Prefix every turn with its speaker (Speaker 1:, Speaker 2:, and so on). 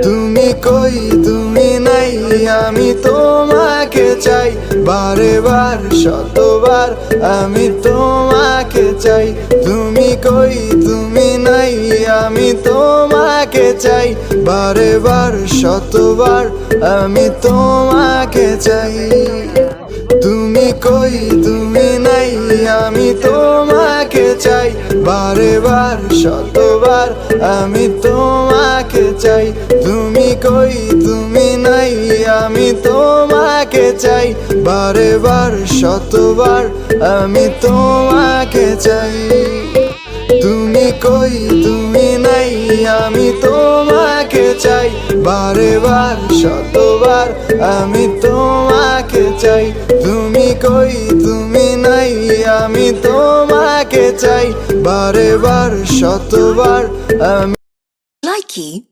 Speaker 1: তুমি কই তুমি নাই, আমি তোমাকে চাই বারে বার শতবার, আমি তোমাকে চাই। তুমি কই তুমি নাই, আমি তোমাকে চাই বারে বার শতবার, আমি তোমাকে চাই। তুমি কই তুমি নাই, আমি তোমাকে চাই বারে বার শতবার, আমি তোমাকে চাই। তুমি কই তুমি নাই, আমি তোমাকে চাই বারে বার শতবার, আমি তোমাকে চাই। তুমি কই তুমি নাই, আমি তোমাকে চাই বারে বার শতবার, আমি তোমাকে চাই। তুমি কই তুমি নাই, আমি তোমাকে চাই বারে বার শতবার, আমি
Speaker 2: Likey